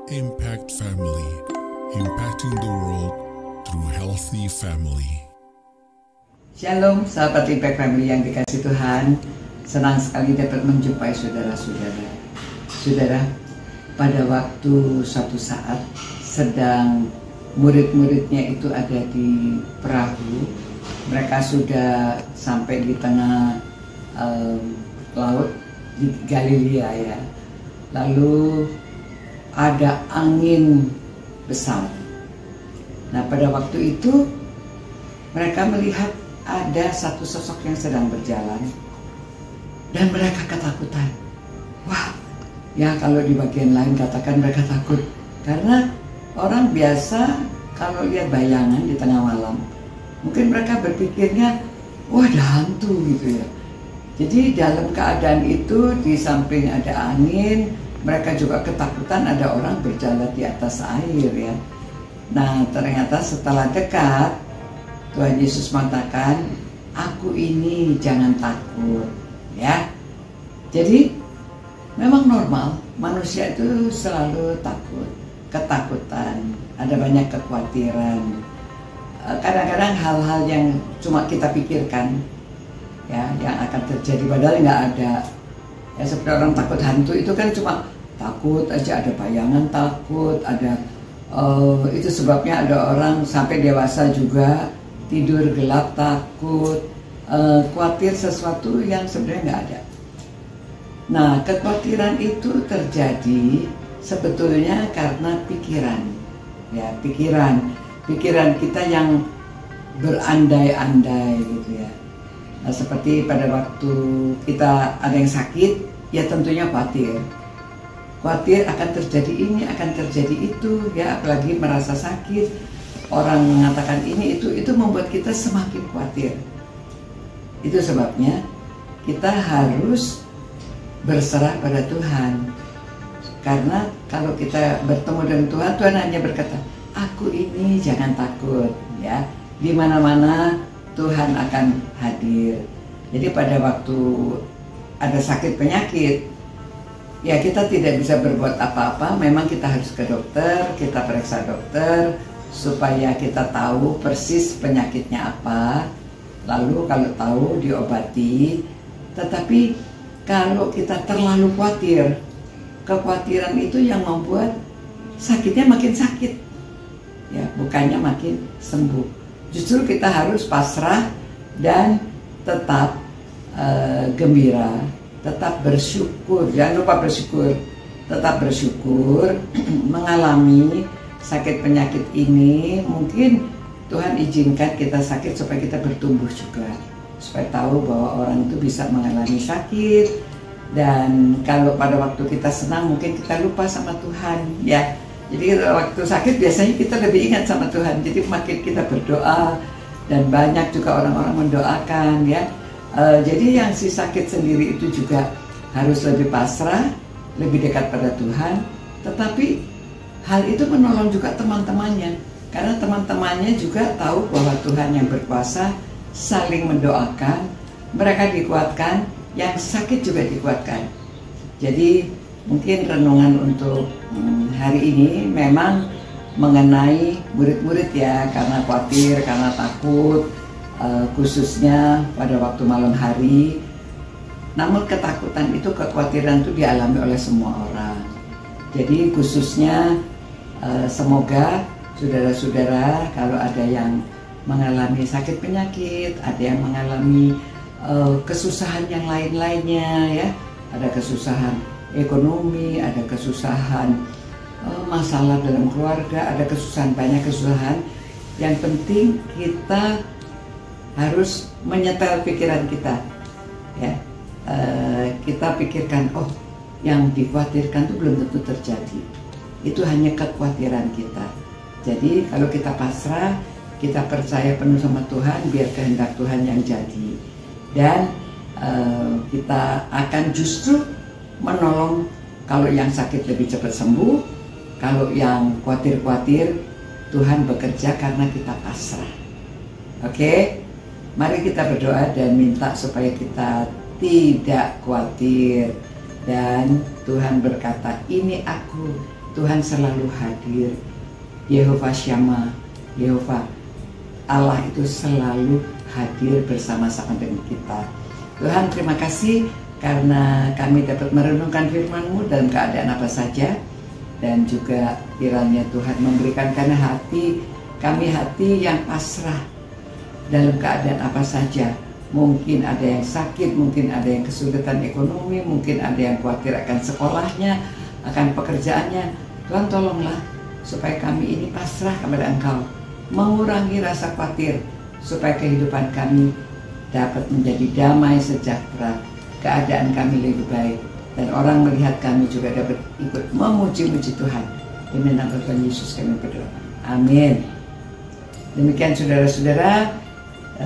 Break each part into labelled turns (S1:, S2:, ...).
S1: Impact Family, impacting the world through healthy family.
S2: Shalom sahabat Impact Family yang dikasih Tuhan. Senang sekali dapat menjumpai saudara-saudara. Saudara, pada waktu suatu saat sedang murid-muridnya itu ada di perahu. Mereka sudah sampai di tengah laut di Galilea ya. Lalu ada angin besar. Nah, pada waktu itu mereka melihat ada satu sosok yang sedang berjalan dan mereka ketakutan. Wah, ya kalau di bagian lain katakan mereka takut karena orang biasa kalau lihat bayangan di tengah malam mungkin mereka berpikirnya wah ada hantu gitu ya. Jadi dalam keadaan itu di samping ada angin, mereka juga ketakutan ada orang berjalan di atas air ya. Nah, ternyata setelah dekat Tuhan Yesus mengatakan, "Aku ini, jangan takut." Ya. Jadi memang normal, manusia itu selalu takut, ketakutan, ada banyak kekhawatiran. Kadang-kadang hal-hal yang cuma kita pikirkan ya, yang akan terjadi padahal nggak ada. Ya, seperti orang takut hantu itu kan cuma takut aja, ada bayangan takut, ada itu sebabnya ada orang sampai dewasa juga tidur gelap takut, khawatir sesuatu yang sebenarnya nggak ada. Nah, kekhawatiran itu terjadi sebetulnya karena pikiran, ya pikiran kita yang berandai-andai gitu ya. Nah, seperti pada waktu kita ada yang sakit, ya tentunya khawatir akan terjadi ini, akan terjadi itu, ya apalagi merasa sakit, orang mengatakan ini itu membuat kita semakin khawatir. Itu sebabnya kita harus berserah pada Tuhan. Karena kalau kita bertemu dengan Tuhan, Tuhan hanya berkata, "Aku ini, jangan takut." Ya, di mana-mana Tuhan akan hadir. Jadi pada waktu ada sakit penyakit, ya kita tidak bisa berbuat apa-apa. Memang kita harus ke dokter, kita periksa dokter supaya kita tahu persis penyakitnya apa. Lalu kalau tahu diobati. Tetapi kalau kita terlalu khawatir, kekhawatiran itu yang membuat sakitnya makin sakit, ya bukannya makin sembuh. Justru kita harus pasrah dan tetap gembira, tetap bersyukur. Jangan lupa bersyukur, tetap bersyukur. Mengalami sakit penyakit ini, mungkin Tuhan izinkan kita sakit supaya kita bertumbuh juga, supaya tahu bahwa orang itu bisa mengalami sakit. Dan kalau pada waktu kita senang mungkin kita lupa sama Tuhan ya. Jadi waktu sakit biasanya kita lebih ingat sama Tuhan. Jadi makin kita berdoa, dan banyak juga orang-orang mendoakan ya. Jadi yang si sakit sendiri itu juga harus lebih pasrah, lebih dekat pada Tuhan. Tetapi hal itu menolong juga teman-temannya, karena teman-temannya juga tahu bahwa Tuhan yang berkuasa, saling mendoakan, mereka dikuatkan, yang sakit juga dikuatkan. Jadi mungkin renungan untuk hari ini memang mengenai murid-murid ya, karena khawatir, karena takut, khususnya pada waktu malam hari. Namun ketakutan itu, kekhawatiran itu dialami oleh semua orang. Jadi khususnya semoga saudara-saudara kalau ada yang mengalami sakit penyakit, ada yang mengalami kesusahan yang lain-lainnya ya, ada kesusahan ekonomi, ada kesusahan masalah dalam keluarga, ada kesusahan, banyak kesusahan. Yang penting kita harus menyetel pikiran kita ya. Kita pikirkan, oh yang dikhawatirkan itu belum tentu terjadi, itu hanya kekhawatiran kita. Jadi kalau kita pasrah, kita percaya penuh sama Tuhan, biar kehendak Tuhan yang jadi. Dan kita akan justru menolong kalau yang sakit lebih cepat sembuh, kalau yang khawatir-khawatir Tuhan bekerja karena kita pasrah. Oke, mari kita berdoa dan minta supaya kita tidak khawatir. Dan Tuhan berkata, "Ini aku, Tuhan selalu hadir. Yehova Shammah, Yehova Allah itu selalu hadir bersama-sama dengan kita. Tuhan, terima kasih karena kami dapat merenungkan firman-Mu dalam keadaan apa saja. Dan juga kiranya Tuhan memberikan karena kami hati yang pasrah dalam keadaan apa saja. Mungkin ada yang sakit, mungkin ada yang kesulitan ekonomi, mungkin ada yang khawatir akan sekolahnya, akan pekerjaannya. Tuhan, tolonglah supaya kami ini pasrah kepada Engkau, mengurangi rasa khawatir, supaya kehidupan kami dapat menjadi damai sejahtera, keadaan kami lebih baik, dan orang melihat kami juga dapat ikut memuji-muji Tuhan. Demi nama Tuhan Yesus kami berdoa. Amin. Demikian saudara-saudara,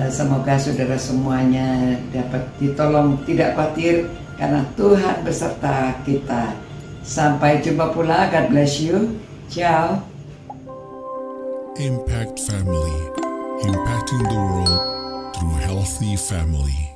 S2: semoga saudara semuanya dapat ditolong, tidak khawatir, karena Tuhan beserta kita. Sampai jumpa pula. God bless you. Ciao.
S1: Impact Family, impacting the world through healthy family.